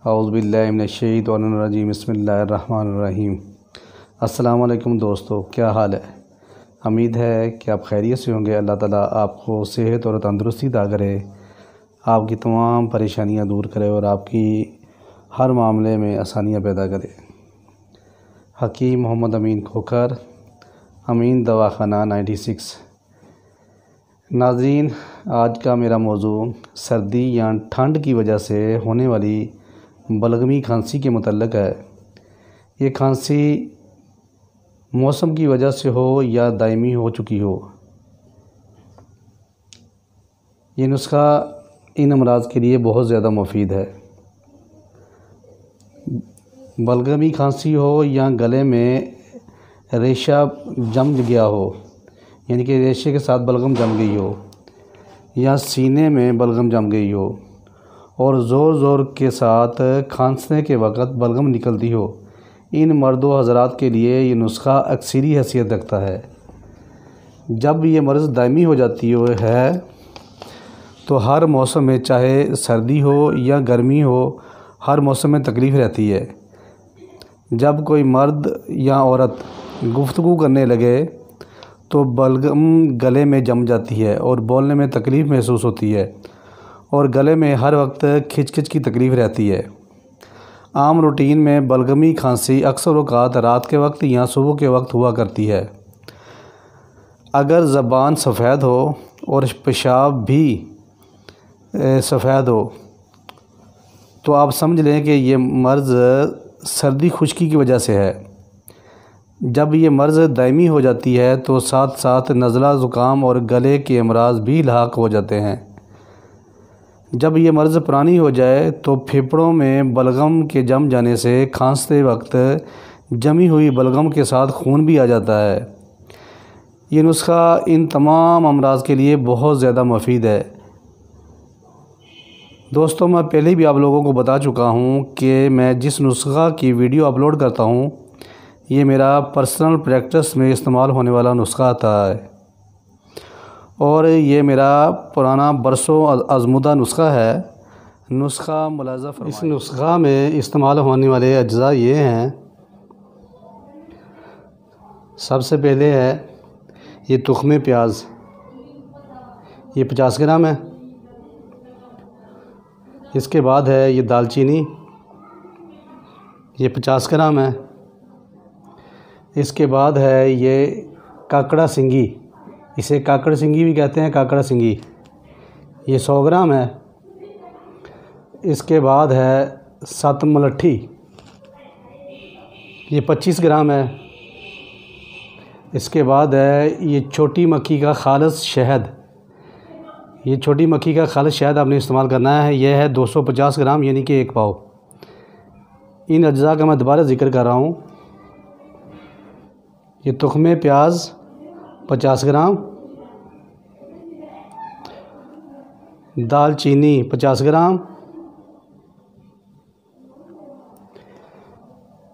औज़ुबिल्लाहि मिनश्शैतानिर्रजीम बिस्मिल्लाहिर्रहमानिर्रहीम। अस्सलाम वालेकुम दोस्तों, क्या हाल है। उम्मीद है कि आप खैरियत से होंगे। अल्लाह ताला आपको सेहत और तंदुरुस्ती अता करे, आपकी तमाम परेशानियां दूर करे और आपकी हर मामले में आसानियां पैदा करे। हकीम मोहम्मद अमीन खोखर, अमीन दवाखाना 96। नाज़रीन, आज का मेरा मौजू सर्दी या ठंड की वजह से होने वाली बलगमी खांसी के मुतल्लिक़ है। ये खांसी मौसम की वजह से हो या दायमी हो चुकी हो, ये नुस्खा इन अमराज के लिए बहुत ज़्यादा मुफीद है। बलगमी खांसी हो या गले में रेशा जम गया हो, यानी कि रेशे के साथ बलगम जम गई हो, या सीने में बलगम जम गई हो और ज़ोर ज़ोर के साथ खांसने के वक़्त बलगम निकलती हो, इन मर्दों हज़रात के लिए ये नुस्खा अक्सरी हैसियत रखता है। जब ये मर्ज़ दायमी हो जाती है तो हर मौसम में, चाहे सर्दी हो या गर्मी हो, हर मौसम में तकलीफ़ रहती है। जब कोई मर्द या औरत गुफ्तगू करने लगे तो बलगम गले में जम जाती है और बोलने में तकलीफ़ महसूस होती है और गले में हर वक्त खिच की तकलीफ़ रहती है। आम रूटीन में बलगमी खांसी अक्सर औक़ात रात के वक्त या सुबह के वक्त हुआ करती है। अगर ज़बान सफ़ेद हो और पेशाब भी सफ़ेद हो तो आप समझ लें कि ये मर्ज़ सर्दी खुश्की की वजह से है। जब ये मर्ज़ दायमी हो जाती है तो साथ साथ नज़ला, ज़ुकाम और गले के अमराज भी लाहक हो जाते हैं। जब ये मर्ज़ पुरानी हो जाए तो फेफड़ों में बलगम के जम जाने से खांसते वक्त जमी हुई बलगम के साथ खून भी आ जाता है। ये नुस्खा इन तमाम अमराज के लिए बहुत ज़्यादा मुफीद है। दोस्तों, मैं पहले भी आप लोगों को बता चुका हूँ कि मैं जिस नुस्खा की वीडियो अपलोड करता हूँ, ये मेरा पर्सनल प्रैक्टिस में इस्तेमाल होने वाला नुस्खा आता है और ये मेरा पुराना बरसों आज़मूदा नुस्खा है। नुस्खा मुलाज़ा फरमाएं। इस नुस्खा में इस्तेमाल होने वाले अज्ज़ा ये हैं। सबसे पहले है ये तुख़्मे प्याज, ये 50 ग्राम है। इसके बाद है ये दालचीनी, ये 50 ग्राम है। इसके बाद है ये काकड़ा सिंगी, इसे काकड़ सिंगी भी कहते हैं, काकड़ा सिंगी, ये 100 ग्राम है। इसके बाद है सत मलट्ठी, ये 25 ग्राम है। इसके बाद है ये छोटी मक्खी का खालिस शहद, ये छोटी मक्खी का खालिस शहद आपने इस्तेमाल करना है। यह है 250 ग्राम, यानी कि 1 पाव। इन अज्जा का मैं दोबारा ज़िक्र कर रहा हूँ। ये तुख़्मे प्याज 50 ग्राम, दालचीनी 50 ग्राम,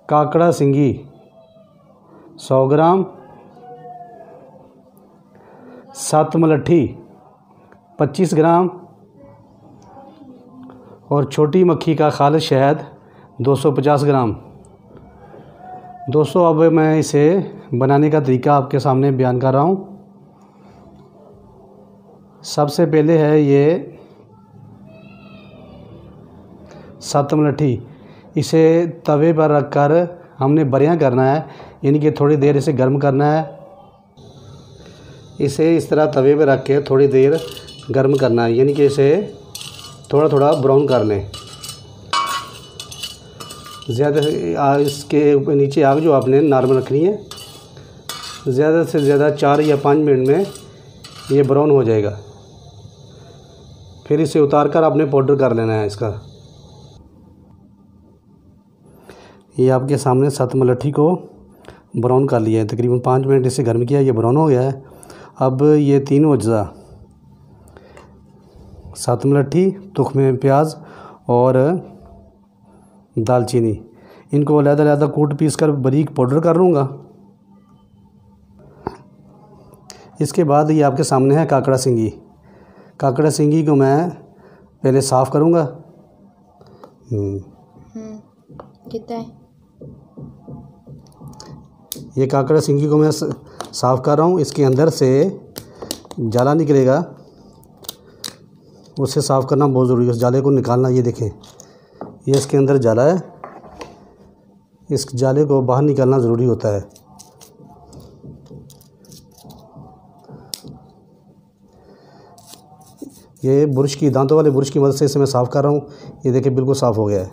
काकड़ा सिंगी 100 ग्राम, सत मलट्ठी 25 ग्राम और छोटी मक्खी का खालिस शहद 250 ग्राम। दोस्तों, अब मैं इसे बनाने का तरीका आपके सामने बयान कर रहा हूँ। सबसे पहले है ये सत मलट्ठी, इसे तवे पर रखकर हमने बरियां करना है, यानी कि थोड़ी देर इसे गर्म करना है। इसे इस तरह तवे पर रख के थोड़ी देर गर्म करना है, यानी कि इसे थोड़ा थोड़ा ब्राउन कर लें। ज़्यादा इसके नीचे आग जो आपने नॉर्मल रखनी है। ज़्यादा से ज़्यादा 4 या 5 मिनट में ये ब्राउन हो जाएगा। फिर इसे उतार कर आपने पाउडर कर लेना है इसका। ये आपके सामने सत मलट्ठी को ब्राउन कर लिया है। तकरीबन 5 मिनट इसे गर्म किया, ये ब्राउन हो गया है। अब ये तीनों अज्जा, सत मलट्ठी, तुख़्मे प्याज और दालचीनी, इनको अलग-अलग कूट पीस कर बारीक पाउडर कर लूँगा। इसके बाद ये आपके सामने है काकड़ा सिंगी। काकड़ा सिंगी को मैं पहले साफ़ करूँगा। कितना है? ये काकड़ा सिंगी को मैं साफ़ कर रहा हूँ। इसके अंदर से जाला निकलेगा, उसे साफ़ करना बहुत ज़रूरी है। उस जाले को निकालना। ये देखें, ये इसके अंदर जाला है, इस जाले को बाहर निकालना ज़रूरी होता है। ये ब्रश की, दांतों वाले ब्रश की मदद से इसे मैं साफ़ कर रहा हूँ। ये देखिए बिल्कुल साफ़ हो गया है।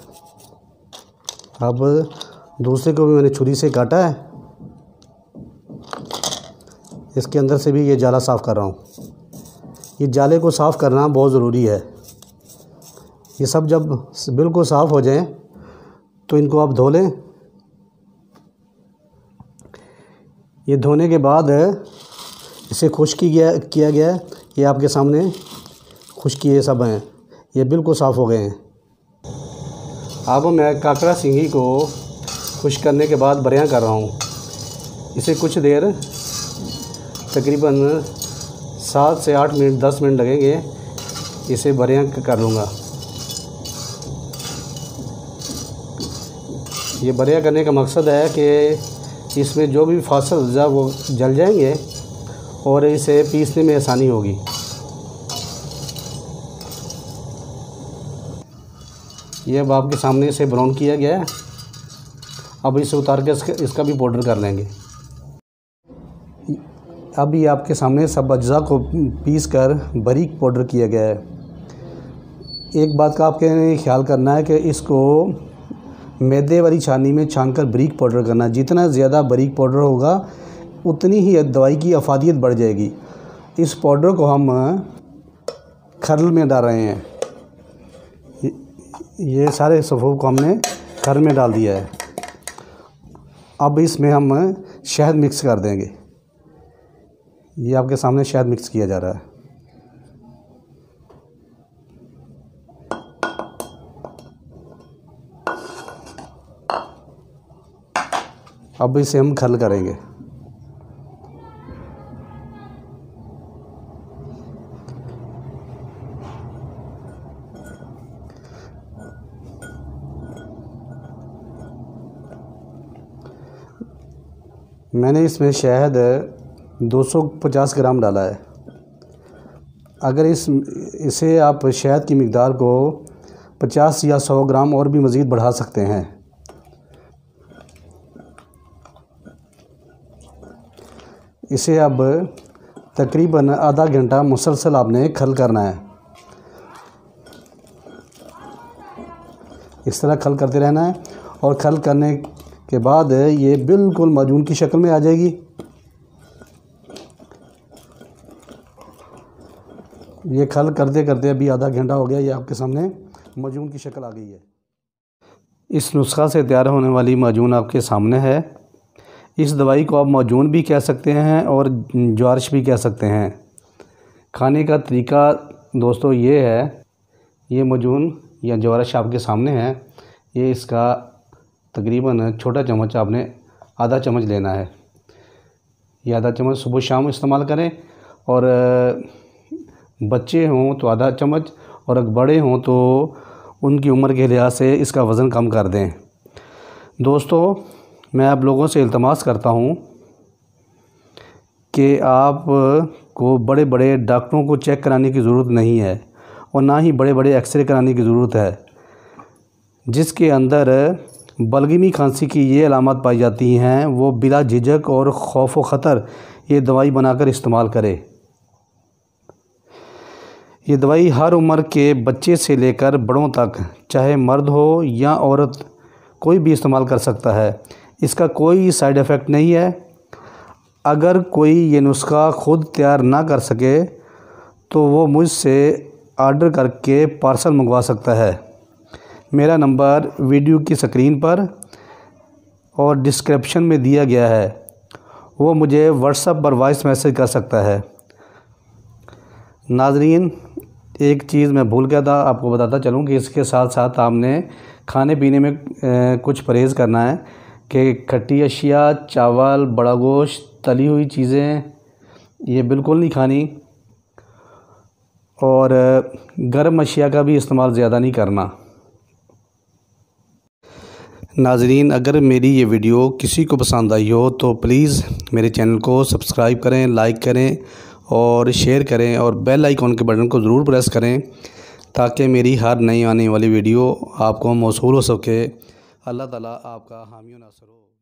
अब दूसरे को भी मैंने छुरी से काटा है, इसके अंदर से भी ये जाला साफ़ कर रहा हूँ। ये जाले को साफ़ करना बहुत ज़रूरी है। ये सब जब बिल्कुल साफ़ हो जाएं तो इनको आप धो लें। ये धोने के बाद इसे खुश्क किया गया है। ये आपके सामने खुश्क ये सब हैं, ये बिल्कुल साफ़ हो गए हैं। अब मैं काकड़ा सिंगी को खुश्क करने के बाद बरियां कर रहा हूँ। इसे कुछ देर तकरीबन 7 से 8 मिनट 10 मिनट लगेंगे, इसे बरियां कर लूँगा। ये बरियां करने का मकसद है कि इसमें जो भी फासल अज़्ज़ा वो जल जाएंगे और इसे पीसने में आसानी होगी। ये अब आपके सामने इसे ब्राउन किया गया है। अब इसे उतार के इसका भी पाउडर कर लेंगे। अब ये आपके सामने सब अज्जा को पीस कर बारीक पाउडर किया गया है। एक बात का आपके ख्याल करना है कि इसको मैदे वाली छाननी में छानकर बारीक पाउडर करना। जितना ज़्यादा बारीक पाउडर होगा उतनी ही दवाई की अफादियत बढ़ जाएगी। इस पाउडर को हम खरल में डाल रहे हैं। ये सारे सफ़ूफ को हमने खरल में डाल दिया है। अब इसमें हम शहद मिक्स कर देंगे। ये आपके सामने शहद मिक्स किया जा रहा है। अब इसे हम खरल करेंगे। मैंने इसमें शहद 250 ग्राम डाला है। अगर इसे आप शहद की मिक़दार को 50 या 100 ग्राम और भी मज़ीद बढ़ा सकते हैं। इसे अब तकरीबन आधा घंटा मुसलसल आपने खल करना है। इस तरह खल करते रहना है और खल करने के बाद ये बिल्कुल माजून की शक्ल में आ जाएगी। ये खल करते करते अभी आधा घंटा हो गया, ये आपके सामने माजून की शक्ल आ गई है। इस नुस्खा से तैयार होने वाली माजून आपके सामने है। इस दवाई को आप माजून भी कह सकते हैं और ज्वारिश भी कह सकते हैं। खाने का तरीका दोस्तों ये है, ये माजून या ज्वारिश आपके सामने है। ये इसका तकरीबन छोटा चम्मच आपने आधा चम्मच लेना है। ये आधा चम्मच सुबह शाम इस्तेमाल करें, और बच्चे हों तो आधा चम्मच, और अगर बड़े हों तो उनकी उम्र के लिहाज से इसका वज़न कम कर दें। दोस्तों, मैं आप लोगों से इल्तमास करता हूँ कि आप को बड़े बड़े डॉक्टरों को चेक कराने की ज़रूरत नहीं है, और ना ही बड़े बड़े एक्सरे कराने की ज़रूरत है। जिसके अंदर बलगमी खांसी की ये अलामत पाई जाती हैं, वो बिला झिझक और खौफ व ख़तर ये दवाई बनाकर इस्तेमाल करे। ये दवाई हर उम्र के बच्चे से लेकर बड़ों तक, चाहे मर्द हो या औरत, कोई भी इस्तेमाल कर सकता है। इसका कोई साइड इफ़ेक्ट नहीं है। अगर कोई ये नुस्खा ख़ुद तैयार ना कर सके तो वो मुझसे ऑर्डर करके पार्सल मंगवा सकता है। मेरा नंबर वीडियो की स्क्रीन पर और डिस्क्रिप्शन में दिया गया है। वो मुझे व्हाट्सएप पर वॉइस मैसेज कर सकता है। नाज़रीन, एक चीज़ मैं भूल गया था, आपको बताता चलूँ कि इसके साथ साथ आपने खाने पीने में कुछ परहेज़ करना है कि खट्टी अशिया, चावल, बड़ा गोश्त, तली हुई चीज़ें ये बिल्कुल नहीं खानी, और गर्म अशिया का भी इस्तेमाल ज़्यादा नहीं करना। नाज़रीन, अगर मेरी ये वीडियो किसी को पसंद आई हो तो प्लीज़ मेरे चैनल को सब्सक्राइब करें, लाइक करें और शेयर करें और बेल आइकॉन के बटन को ज़रूर प्रेस करें ताकि मेरी हर नई आने वाली वीडियो आपको मौसूल हो सके। अल्लाह ताला आपका हामी व नासर हो।